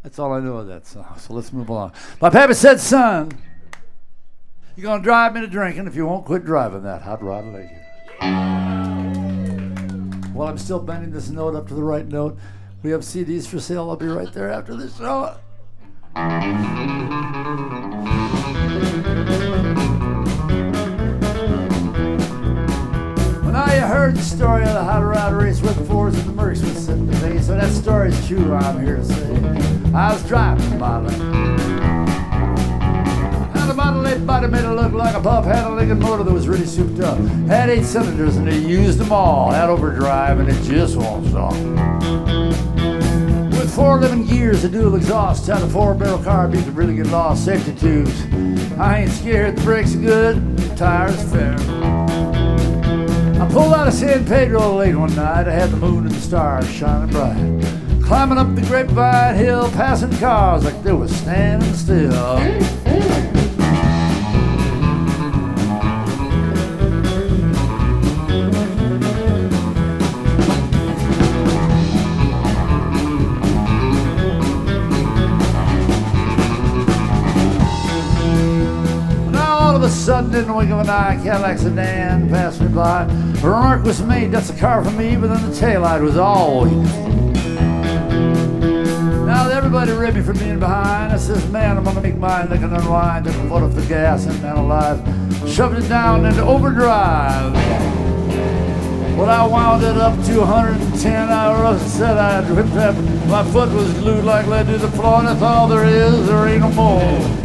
That's all I know of that song. So let's move along. My pappy said, son, you're going to drive me to drinking if you won't quit driving that hot rod like you. While I'm still bending this note up to the right note, we have CDs for sale. I'll be right there after the show. Well, now you heard the story of the hot rod race where the Fords and the Mercs was sitting to face. So that story's true, I'm here to say. I was driving the Model 8. Now the Model 8 body made it look like a pup. Had a Lincoln motor that was really souped up. Had 8 cylinders and they used them all. Had overdrive and it just won't stop. With 4 living gears, a dual exhaust, had a 4-barrel carb, you could really get lost. Safety tubes, I ain't scared. The brakes are good, the tires fair. I pulled out of San Pedro late one night. I had the moon and the stars shining bright. Climbing up the Grapevine Hill, passing cars like they were standing still. Sudden, in the wink of an eye, Cadillac sedan passed me by. A remark was made, that's a car for me, but then the taillight was all you could see. Now everybody ribbed me for being behind. I says, man, I'm gonna make mine, they can unwind. Took a foot off the gas and man alive, shoved it down into overdrive. Well, I wound it up to 110. I said I ripped that. My foot was glued like lead to the floor, and that's all there is, there ain't no more.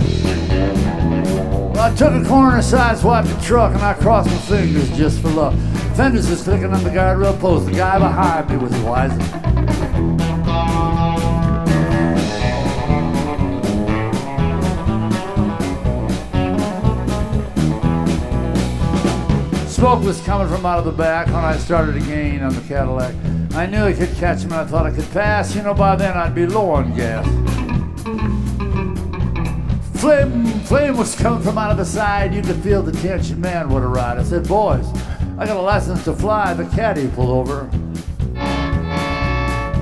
I took a corner, sideswiped the truck, and I crossed my fingers just for luck. Fenders was clicking on the guardrail post. The guy behind me was wiser. Smoke was coming from out of the back when I started to gain on the Cadillac. I knew I could catch him and I thought I could pass. You know, by then I'd be low on gas. Flame was coming from out of the side. You could feel the tension. Man, what a ride. I said, boys, I got a license to fly. The caddy pulled over.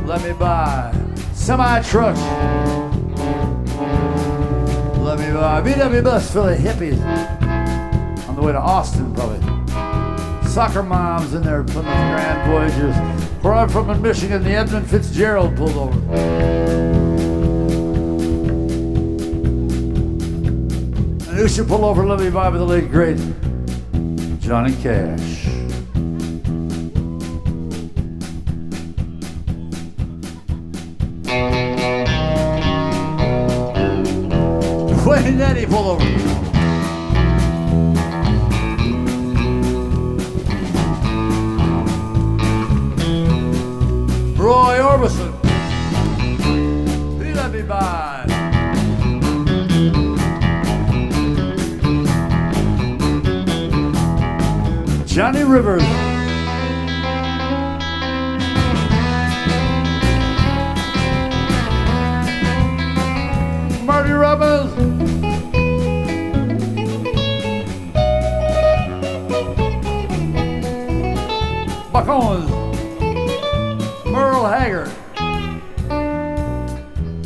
Let me buy semi-truck. Let me buy VW bus full of hippies on the way to Austin, probably. Soccer moms in their Plymouth Grand Voyagers. Where I'm from in Michigan, the Edmund Fitzgerald pulled over. And who should pull over? Let me buy with the late great Johnny Cash. Wayne Eddie pulled over. Roy Orbison. He let me by. Johnny Rivers. Marty Robbins. Buck Owens. Merle Haggard.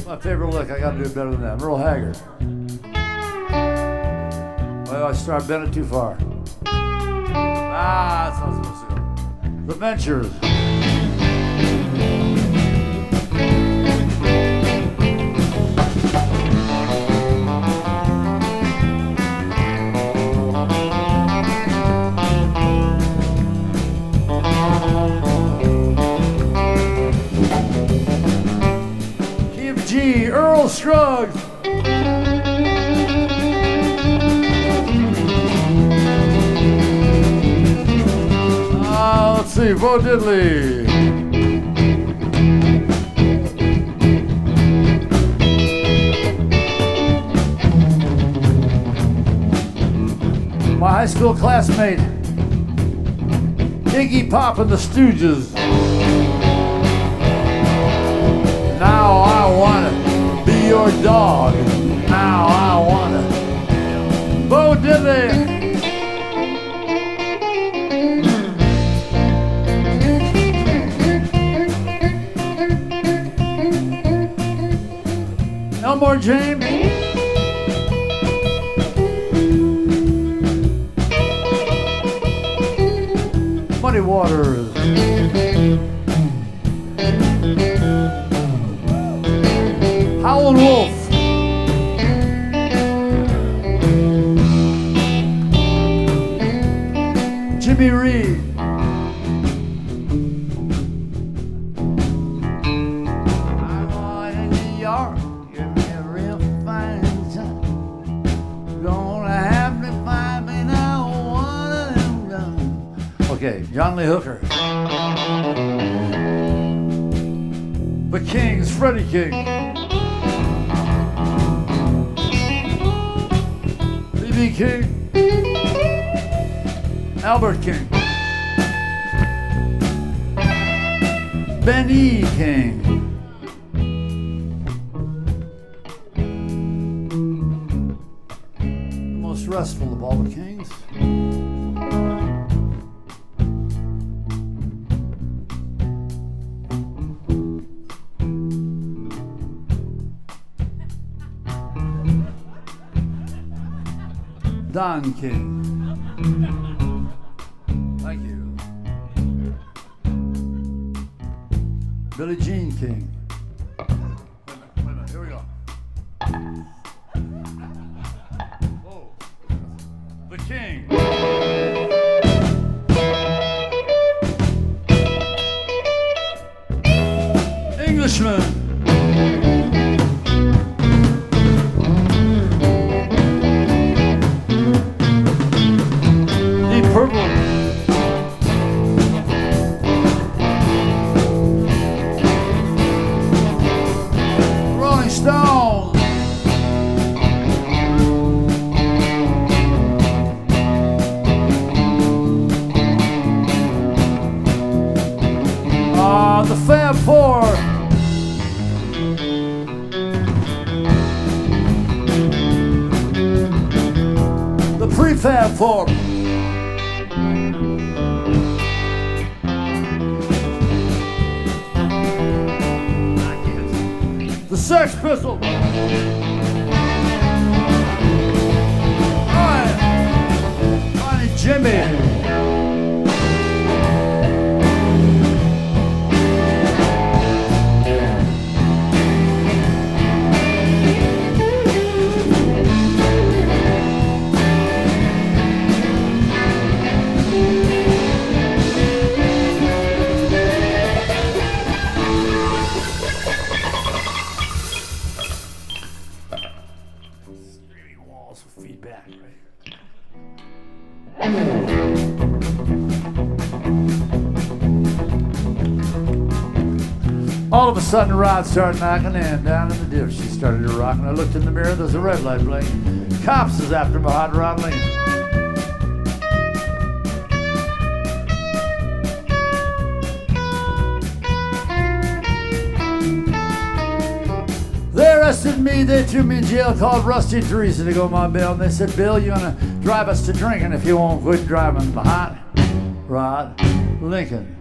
My favorite lick. I gotta do better than that. Merle Haggard. Well, I start bending too far. That's not supposed to go. The Ventures. G. Earl Scruggs. Let's see, Bo Diddley. My high school classmate, Iggy Pop and the Stooges. Now I wanna be your dog. Now I wanna. Bo Diddley. No more James. Muddy Waters. Howlin' Wolf. Jimmy Reed. I'm on in the yard, give me a real fine time. Gonna have to find me now one of them done. Okay, John Lee Hooker. The Kings, Freddie King. B.B. King. Albert King. Benny King. The most restful of all the kings. Don King. Thank you. Billie Jean King. Wait a minute, here we go. Oh, the King. Englishman. Deep Purple. Stones. The Fab Four. The Prefab Four. The Sex Pistols. Ronnie Jimmy. Feedback, right? All of a sudden, Rod started knocking in down in the ditch. She started to rock, and I looked in the mirror. There's a red light blinking. Cops is after behind Rod Lane. They arrested me, they threw me in jail, called Rusty Teresa to go my bail. And they said, Bill, you're gonna drive us to drinking if you won't quit driving behind Rod Lincoln.